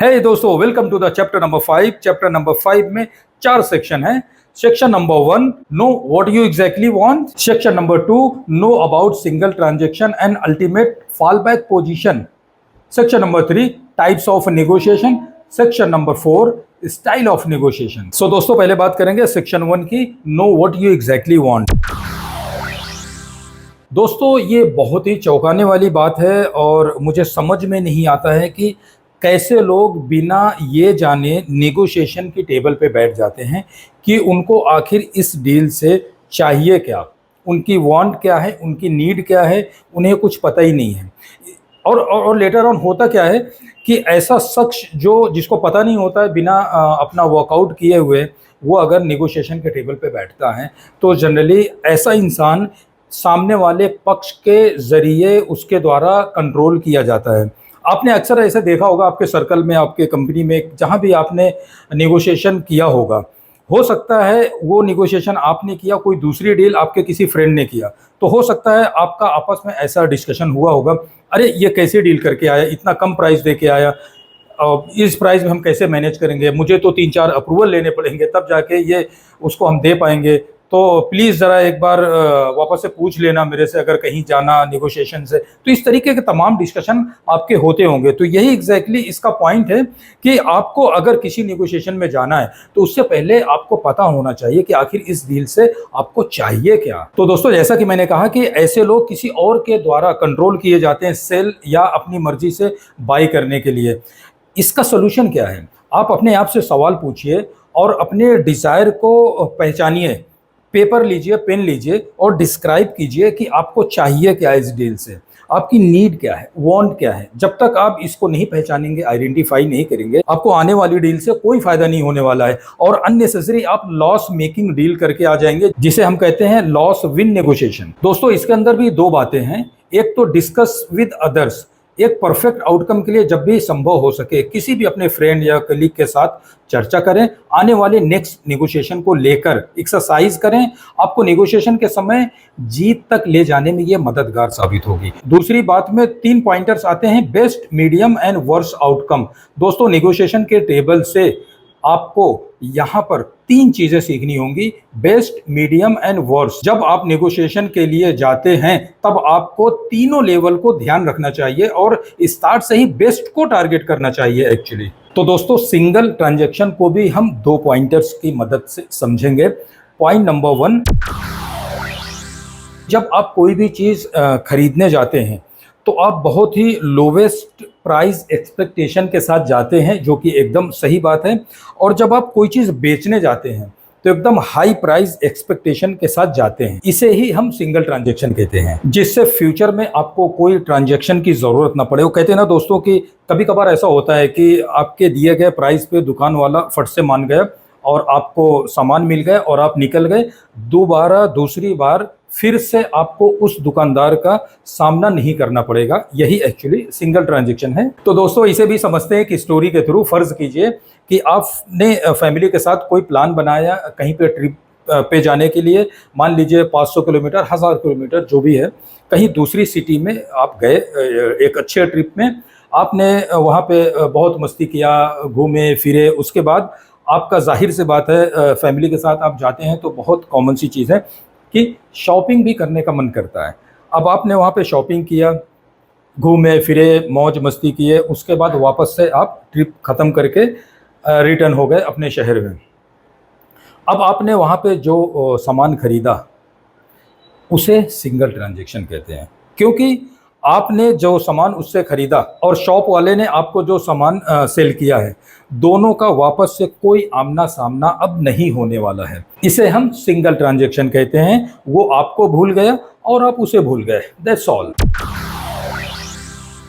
है दोस्तों, welcome to the chapter number 5। Chapter number 5 में 4 सेक्शन है। Section number 1, know what you exactly want. Section number 2, know about single transaction and ultimate fall back position. Section number 3, types of negotiation. Section number 4, style of negotiation. So दोस्तों, पहले बात करेंगे section 1 की, know what you exactly want. दोस्तों, ये बहुत ही चौंकाने वाली बात है और मुझे समझ में नहीं आता है कि कैसे लोग बिना ये जाने नेगोशिएशन की टेबल पे बैठ जाते हैं कि उनको आखिर इस डील से चाहिए क्या, उनकी वांट क्या है, उनकी नीड क्या है, उन्हें कुछ पता ही नहीं है। और लेटर ऑन होता क्या है कि ऐसा शख्स जिसको पता नहीं होता है, बिना अपना वर्कआउट किए हुए वो अगर नेगोशिएशन के टेबल पे बैठता है तो जनरली ऐसा इंसान सामने वाले पक्ष के ज़रिए उसके द्वारा कंट्रोल किया जाता है। आपने अक्सर ऐसे देखा होगा आपके सर्कल में, आपके कंपनी में, जहाँ भी आपने नेगोशिएशन किया होगा। हो सकता है वो नेगोशिएशन आपने किया, कोई दूसरी डील आपके किसी फ्रेंड ने किया, तो हो सकता है आपका आपस में ऐसा डिस्कशन हुआ होगा, अरे ये कैसे डील करके आया, इतना कम प्राइस दे के आया, इस प्राइस में हम कैसे मैनेज करेंगे, मुझे तो 3-4 अप्रूवल लेने पड़ेंगे तब जाके ये उसको हम दे पाएंगे। तो प्लीज़ ज़रा एक बार वापस से पूछ लेना मेरे से अगर कहीं जाना नेगोशिएशन से। तो इस तरीके के तमाम डिस्कशन आपके होते होंगे। तो यही एग्जैक्टली इसका पॉइंट है कि आपको अगर किसी नेगोशिएशन में जाना है तो उससे पहले आपको पता होना चाहिए कि आखिर इस डील से आपको चाहिए क्या। तो दोस्तों, जैसा कि मैंने कहा कि ऐसे लोग किसी और के द्वारा कंट्रोल किए जाते हैं सेल या अपनी मर्जी से बाई करने के लिए। इसका सोल्यूशन क्या है? आप अपने आप से सवाल पूछिए और अपने डिज़ायर को पहचानिए। पेपर लीजिए, पेन लीजिए और डिस्क्राइब कीजिए कि आपको चाहिए क्या इस डील से, आपकी नीड क्या है, वांट क्या है। जब तक आप इसको नहीं पहचानेंगे, आइडेंटिफाई नहीं करेंगे, आपको आने वाली डील से कोई फायदा नहीं होने वाला है और अननेसेसरी आप लॉस मेकिंग डील करके आ जाएंगे, जिसे हम कहते हैं लॉस विन नेगोशिएशन। दोस्तों, इसके अंदर भी 2 बातें हैं। एक तो डिस्कस विद अदर्स, एक परफेक्ट आउटकम के लिए जब भी संभव हो सके किसी भी अपने फ्रेंड या कलीग के साथ चर्चा करें, आने वाले नेक्स्ट नेगोशिएशन को लेकर एक्सरसाइज करें। आपको नेगोशिएशन के समय जीत तक ले जाने में ये मददगार साबित होगी। दूसरी बात में 3 पॉइंटर्स आते हैं, best, medium and worst outcome. दोस्तों, नेगोशिएशन के टेबल से आपको यहाँ पर 3 चीजें सीखनी होंगी, बेस्ट, मीडियम एंड वर्स्ट। जब आप नेगोशिएशन के लिए जाते हैं तब आपको तीनों लेवल को ध्यान रखना चाहिए और स्टार्ट से ही बेस्ट को टारगेट करना चाहिए एक्चुअली। तो दोस्तों, सिंगल ट्रांजैक्शन को भी हम 2 पॉइंटर्स की मदद से समझेंगे। पॉइंट नंबर 1, जब आप कोई भी चीज खरीदने जाते हैं तो आप बहुत ही लोवेस्ट प्राइस एक्सपेक्टेशन के साथ जाते हैं, जो कि एकदम सही बात है। और जब आप कोई चीज़ बेचने जाते हैं तो एकदम हाई प्राइस एक्सपेक्टेशन के साथ जाते हैं। इसे ही हम सिंगल ट्रांजैक्शन कहते हैं, जिससे फ्यूचर में आपको कोई ट्रांजैक्शन की ज़रूरत ना पड़े। वो कहते हैं ना दोस्तों कि कभी कभार ऐसा होता है कि आपके दिए गए प्राइस पे दुकान वाला फट से मान गया और आपको सामान मिल गया और आप निकल गए। दोबारा दूसरी बार फिर से आपको उस दुकानदार का सामना नहीं करना पड़ेगा। यही एक्चुअली सिंगल ट्रांजैक्शन है। तो दोस्तों, इसे भी समझते हैं कि स्टोरी के थ्रू। फर्ज कीजिए कि आपने फैमिली के साथ कोई प्लान बनाया कहीं पे ट्रिप पे जाने के लिए, मान लीजिए 500 किलोमीटर, 1000 किलोमीटर, जो भी है, कहीं दूसरी सिटी में आप गए एक अच्छे ट्रिप में। आपने वहाँ पे बहुत मस्ती किया, घूमे फिरे। उसके बाद आपका जाहिर से बात है फैमिली के साथ आप जाते हैं तो बहुत कॉमन सी चीज़ है कि शॉपिंग भी करने का मन करता है। अब आपने वहाँ पे शॉपिंग किया, घूमे फिरे, मौज मस्ती किए, उसके बाद वापस से आप ट्रिप ख़त्म करके रिटर्न हो गए अपने शहर में। अब आपने वहाँ पे जो सामान खरीदा उसे सिंगल ट्रांजैक्शन कहते हैं, क्योंकि आपने जो सामान उससे खरीदा और शॉप वाले ने आपको जो सामान सेल किया है, दोनों का वापस से कोई आमना सामना अब नहीं होने वाला है। इसे हम सिंगल ट्रांजैक्शन कहते हैं। वो आपको भूल गया और आप उसे भूल गए, दैट्स ऑल।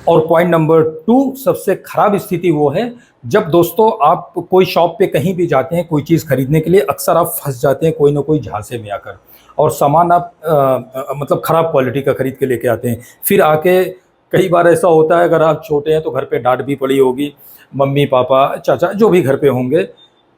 और पॉइंट नंबर 2, सबसे खराब स्थिति वो है जब दोस्तों आप कोई शॉप पे कहीं भी जाते हैं कोई चीज़ खरीदने के लिए, अक्सर आप फंस जाते हैं कोई ना कोई झांसे में आकर, और सामान आप मतलब ख़राब क्वालिटी का खरीद के लेके आते हैं। फिर आके कई बार ऐसा होता है, अगर आप छोटे हैं तो घर पे डांट भी पड़ी होगी, मम्मी पापा चाचा जो भी घर पे होंगे।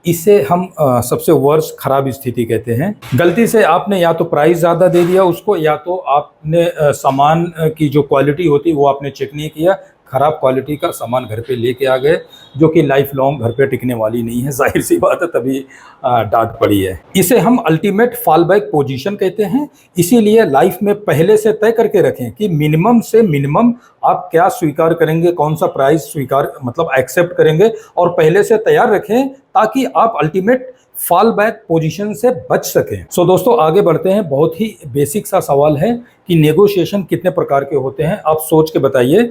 इसे हम सबसे वर्स्ट खराब स्थिति कहते हैं। गलती से आपने या तो प्राइस ज़्यादा दे दिया उसको, या तो आपने सामान की जो क्वालिटी होती है वो आपने चेक नहीं किया, खराब क्वालिटी का सामान घर पे लेके आ गए, जो कि लाइफ लॉन्ग घर पे टिकने वाली नहीं है, जाहिर सी बात है, तभी डांट पड़ी है। इसे हम अल्टीमेट फॉल बैक पोजीशन कहते हैं। इसीलिए लाइफ में पहले से तय करके रखें कि मिनिमम से मिनिमम आप क्या स्वीकार करेंगे, कौन सा प्राइस स्वीकार मतलब एक्सेप्ट करेंगे, और पहले से तैयार रखें ताकि आप अल्टीमेट फॉल बैक पोजीशन से बच सकें। सो दोस्तों आगे बढ़ते हैं। बहुत ही बेसिक सा सवाल है कि नेगोशिएशन कितने प्रकार के होते हैं, आप सोच के बताइए।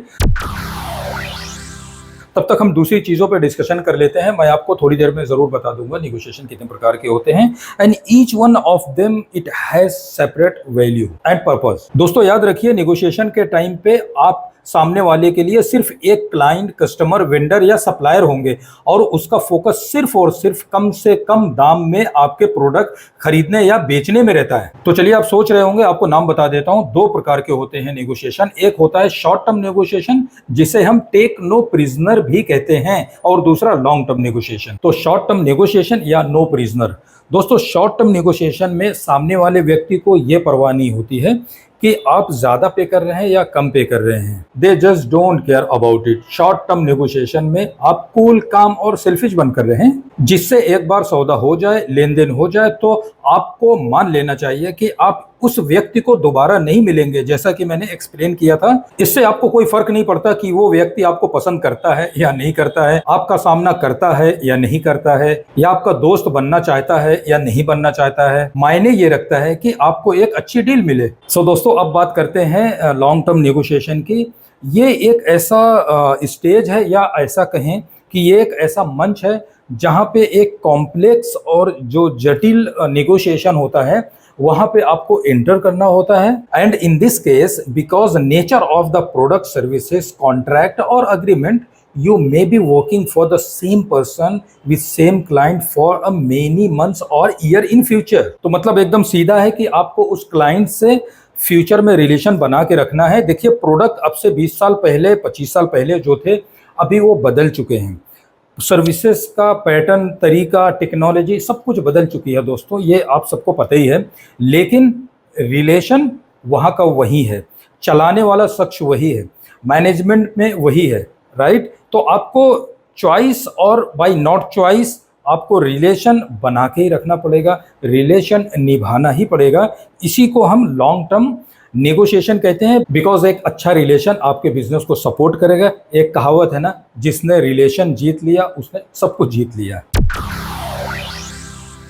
तब तक हम दूसरी चीज़ों पर डिस्कशन कर लेते हैं। मैं आपको थोड़ी देर में ज़रूर बता दूंगा नेगोशिएशन कितने प्रकार के होते हैं, and each one of them it has separate value and purpose. दोस्तों याद रखिए, नेगोशिएशन के टाइम पे आप सामने वाले के लिए सिर्फ एक क्लाइंट, कस्टमर, वेंडर या सप्लायर होंगे, और उसका फोकस सिर्फ और सिर्फ कम से कम दाम में आपके प्रोडक्ट खरीदने या बेचने में रहता है। तो चलिए, आप सोच रहे होंगे, आपको नाम बता देता हूं। दो प्रकार के होते हैं नेगोशिएशन। एक होता है शॉर्ट टर्म नेगोशिएशन, जिसे हम टेक नो प्रिजनर भी कहते हैं, और दूसरा लॉन्ग टर्म नेगोशिएशन। तो शॉर्ट टर्म नेगोशिएशन या नो प्रिजनर। दोस्तों शॉर्ट टर्म नेगोशिएशन में सामने वाले व्यक्ति को यह परवाह नहीं होती है कि आप ज्यादा पे कर रहे हैं या कम पे कर रहे हैं। They just don't care about it. Short term negotiation में आप कूल, काम और सेल्फिश बन कर रहे हैं, जिससे एक बार सौदा हो जाए, लेन देन हो जाए, तो आपको मान लेना चाहिए कि आप उस व्यक्ति को दोबारा नहीं मिलेंगे। जैसा कि मैंने एक्सप्लेन किया था, इससे आपको कोई फर्क नहीं पड़ता कि वो व्यक्ति आपको पसंद करता है या नहीं करता है, आपका सामना करता है या नहीं करता है, या आपका दोस्त बनना चाहता है या नहीं बनना चाहता है। मायने ये रखता है कि आपको एक अच्छी डील मिले। सो दोस्तों अब बात करते हैं लॉन्ग टर्म नेगोशिएशन की। ये एक ऐसा स्टेज है, या ऐसा कहें कि ये एक ऐसा मंच है जहाँ पे एक कॉम्प्लेक्स और जो जटिल नेगोशिएशन होता है, वहां पे आपको एंटर करना होता है। And in this case, because nature of the product, services, contract और agreement, you may be working for the same person with same client for a many months or year in future। तो मतलब एकदम सीधा है कि आपको उस client से फ्यूचर में रिलेशन बना के रखना है। देखिए, प्रोडक्ट अब से 20 साल पहले, 25 साल पहले जो थे, अभी वो बदल चुके हैं। सर्विसेज का पैटर्न, तरीका, टेक्नोलॉजी सब कुछ बदल चुकी है दोस्तों, ये आप सबको पता ही है। लेकिन रिलेशन वहाँ का वही है, चलाने वाला शख्स वही है, मैनेजमेंट में वही है, राइट। तो आपको चॉइस और बाय नॉट चॉइस आपको रिलेशन बना के ही रखना पड़ेगा, रिलेशन निभाना ही पड़ेगा। इसी को हम लॉन्ग टर्म नेगोशिएशन कहते हैं, बिकॉज एक अच्छा रिलेशन आपके बिजनेस को सपोर्ट करेगा। एक कहावत है ना, जिसने रिलेशन जीत लिया उसने सब कुछ जीत लिया।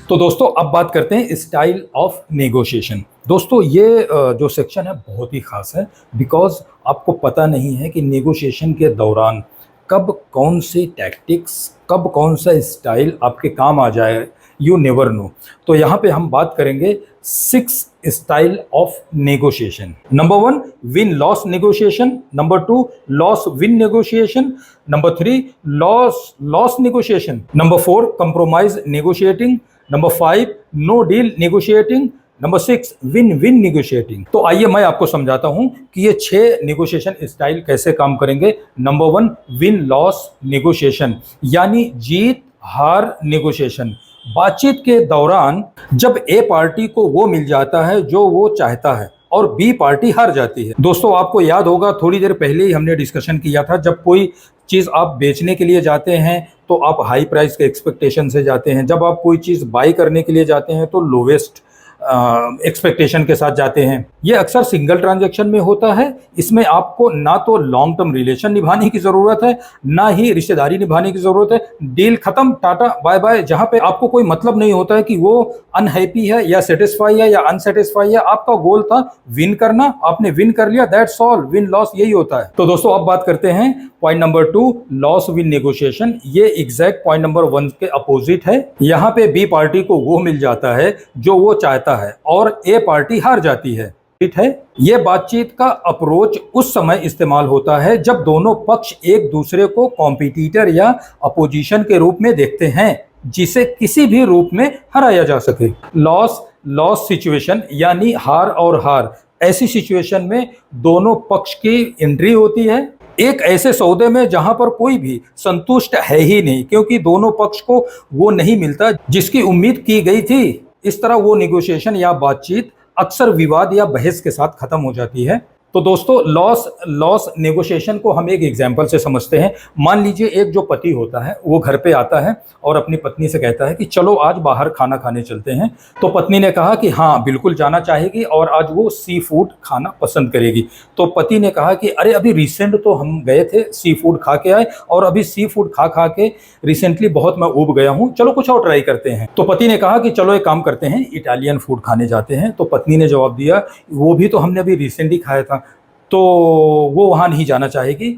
तो दोस्तों अब बात करते हैं स्टाइल ऑफ नेगोशिएशन। दोस्तों ये जो सेक्शन है बहुत ही खास है, बिकॉज आपको पता नहीं है कि नेगोशिएशन के दौरान कब कौन सी टैक्टिक्स, कब कौन सा स्टाइल आपके काम आ जाए, यू नेवर नो। तो यहाँ पे हम बात करेंगे 6 style of negotiation. Number 1 win loss negotiation, number 2 loss win negotiation, number 3 loss loss negotiation, number 4 compromise negotiating, number 5 no deal negotiating, number 6 win win negotiating. तो आइए मैं आपको समझाता हूं कि ये 6 नेगोशिएशन स्टाइल कैसे काम करेंगे। नंबर 1 विन लॉस नेगोशिएशन, यानी जीत हार नेगोशिएशन। बातचीत के दौरान जब ए पार्टी को वो मिल जाता है जो वो चाहता है और बी पार्टी हार जाती है। दोस्तों आपको याद होगा, थोड़ी देर पहले ही हमने डिस्कशन किया था, जब कोई चीज़ आप बेचने के लिए जाते हैं तो आप हाई प्राइस के एक्सपेक्टेशन से जाते हैं, जब आप कोई चीज़ बाई करने के लिए जाते हैं तो लोवेस्ट एक्सपेक्टेशन के साथ जाते हैं। ये अक्सर सिंगल ट्रांजैक्शन में होता है। इसमें आपको ना तो लॉन्ग टर्म रिलेशन निभाने की ज़रूरत है, ना ही रिश्तेदारी निभाने की ज़रूरत है। डील खत्म, टाटा बाय बाय। जहाँ पे आपको कोई मतलब नहीं होता है कि वो अनहैप्पी है या सेटिस्फाई है या अनसेटिस्फाई है। आपका गोल था विन करना, आपने विन कर लिया, दैट्स ऑल। विन लॉस यही होता है। तो दोस्तों अब बात करते हैं point number 2 loss win negotiation. ये एग्जैक्ट पॉइंट नंबर 1 के अपोजिट है। यहाँ पे बी पार्टी को वो मिल जाता है जो वो चाहता है और ए पार्टी हार जाती है। ठीक है, ये बातचीत का अप्रोच उस समय इस्तेमाल होता है जब दोनों पक्ष एक दूसरे को कॉम्पिटिटर या अपोजिशन के रूप में देखते हैं, जिसे किसी भी रूप में हराया जा सके। लॉस लॉस सिचुएशन यानी हार और हार, ऐसी सिचुएशन में दोनों पक्ष की एंट्री होती है एक ऐसे सौदे में जहां पर कोई भी संतुष्ट है ही नहीं, क्योंकि दोनों पक्ष को वो नहीं मिलता जिसकी उम्मीद की गई थी। इस तरह वो नेगोशिएशन या बातचीत अक्सर विवाद या बहस के साथ खत्म हो जाती है। तो दोस्तों लॉस नेगोशिएशन को हम एक एग्जांपल से समझते हैं। मान लीजिए एक जो पति होता है वो घर पे आता है और अपनी पत्नी से कहता है कि चलो आज बाहर खाना खाने चलते हैं। तो पत्नी ने कहा कि हाँ बिल्कुल जाना चाहेगी और आज वो सी फूड खाना पसंद करेगी। तो पति ने कहा कि अरे अभी रिसेंट तो हम गए थे सी फूड खा के आए और अभी सी फूड खा खा के रिसेंटली बहुत मैं ऊब गया हूँ, चलो कुछ और ट्राई करते हैं। तो पति ने कहा कि चलो एक काम करते हैं इटालियन फूड खाने जाते हैं। तो पत्नी ने जवाब दिया वो भी तो हमने अभी रिसेंटली खाया था, तो वो वहाँ नहीं जाना चाहेगी,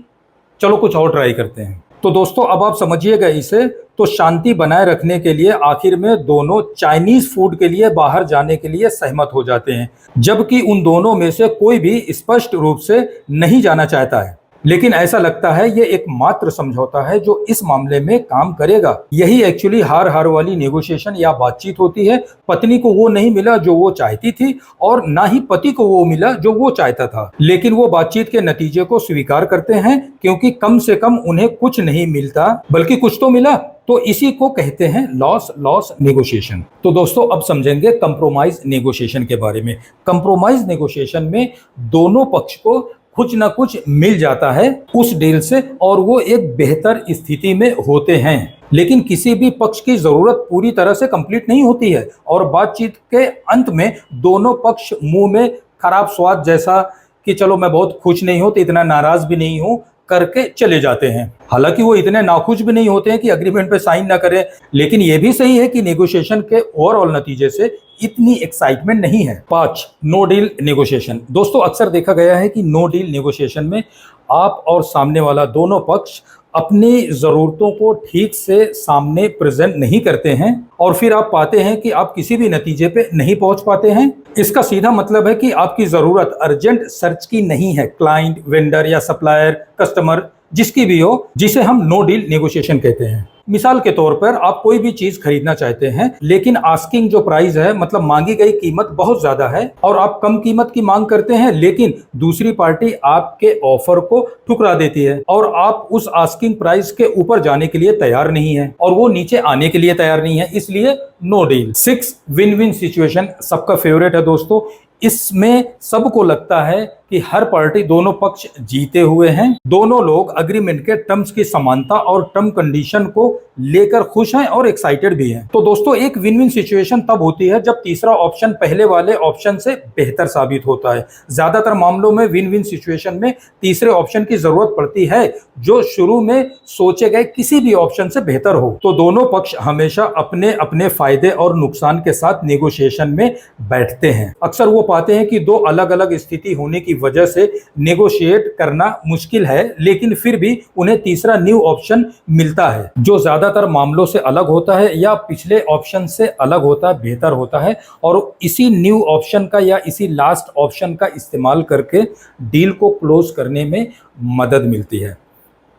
चलो कुछ और ट्राई करते हैं। तो दोस्तों अब आप समझिएगा इसे, तो शांति बनाए रखने के लिए आखिर में दोनों चाइनीज फूड के लिए बाहर जाने के लिए सहमत हो जाते हैं, जबकि उन दोनों में से कोई भी स्पष्ट रूप से नहीं जाना चाहता है। लेकिन ऐसा लगता है ये एक मात्र समझौता है जो इस मामले में काम करेगा। यही एक्चुअली हार हार वाली नेगोशिएशन या बातचीत होती है। पत्नी को वो नहीं मिला जो वो चाहती थी और ना ही पति को वो मिला जो वो चाहता था, लेकिन वो बातचीत के नतीजे को स्वीकार करते हैं क्योंकि कम से कम उन्हें कुछ नहीं मिलता बल्कि कुछ तो मिला। तो इसी को कहते हैं लॉस नेगोशिएशन। तो दोस्तों अब समझेंगे कंप्रोमाइज नेगोशिएशन के बारे में। कंप्रोमाइज नेगोशिएशन में दोनों पक्ष को कुछ ना कुछ मिल जाता है उस डील से और वो एक बेहतर स्थिति में होते हैं, लेकिन किसी भी पक्ष की जरूरत पूरी तरह से कंप्लीट नहीं होती है और बातचीत के अंत में दोनों पक्ष मुंह में खराब स्वाद जैसा कि चलो मैं बहुत खुश नहीं हूं तो इतना नाराज भी नहीं हूं करके चले जाते हैं। हालांकि वो इतने नाखुश भी नहीं होते हैं कि एग्रीमेंट पे साइन ना करें, लेकिन ये भी सही है कि नेगोशिएशन के ओवरऑल नतीजे से इतनी एक्साइटमेंट नहीं है। 5 नो डील नेगोशिएशन। दोस्तों अक्सर देखा गया है कि नो डील नेगोशिएशन में आप और सामने वाला दोनों पक्ष अपनी जरूरतों को ठीक से सामने प्रेजेंट नहीं करते हैं और फिर आप पाते हैं कि आप किसी भी नतीजे पे नहीं पहुंच पाते हैं। इसका सीधा मतलब है कि आपकी जरूरत अर्जेंट सर्च की नहीं है, क्लाइंट, वेंडर या सप्लायर, कस्टमर जिसकी भी हो, जिसे हम नो डील नेगोशिएशन कहते हैं। मिसाल के तौर पर आप कोई भी चीज खरीदना चाहते हैं लेकिन आस्किंग जो प्राइस है मतलब मांगी गई कीमत बहुत ज्यादा है और आप कम कीमत की मांग करते हैं, लेकिन दूसरी पार्टी आपके ऑफर को ठुकरा देती है और आप उस आस्किंग प्राइस के ऊपर जाने के लिए तैयार नहीं है और वो नीचे आने के लिए तैयार नहीं है, इसलिए no deal. 6 win win situation सबका फेवरेट है दोस्तों। इसमें सबको लगता है कि हर पार्टी, दोनों पक्ष जीते हुए हैं, दोनों लोग एग्रीमेंट के टर्म्स की समानता और टर्म कंडीशन को लेकर खुश हैं और एक्साइटेड भी हैं। तो दोस्तों एक विन विन सिचुएशन तब होती है जब तीसरा ऑप्शन पहले वाले ऑप्शन से बेहतर साबित होता है। ज्यादातर मामलों में विन विन सिचुएशन में तीसरे ऑप्शन की जरूरत पड़ती है जो शुरू में सोचे गए किसी भी ऑप्शन से बेहतर हो। तो दोनों पक्ष हमेशा अपने अपने फायदे और नुकसान के साथ नेगोशिएशन में बैठते हैं। अक्सर वो पाते हैं कि दो अलग अलग स्थिति होने की वजह से नेगोशिएट करना मुश्किल है, लेकिन फिर भी उन्हें तीसरा न्यू ऑप्शन मिलता है जो ज्यादातर मामलों से अलग होता है या पिछले ऑप्शन से अलग होता है, बेहतर होता है और इसी न्यू ऑप्शन का या इसी लास्ट ऑप्शन का इस्तेमाल करके डील को क्लोज करने में मदद मिलती है।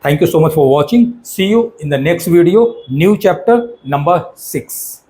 Thank you so much for watching. See you in the next video, new chapter number 6।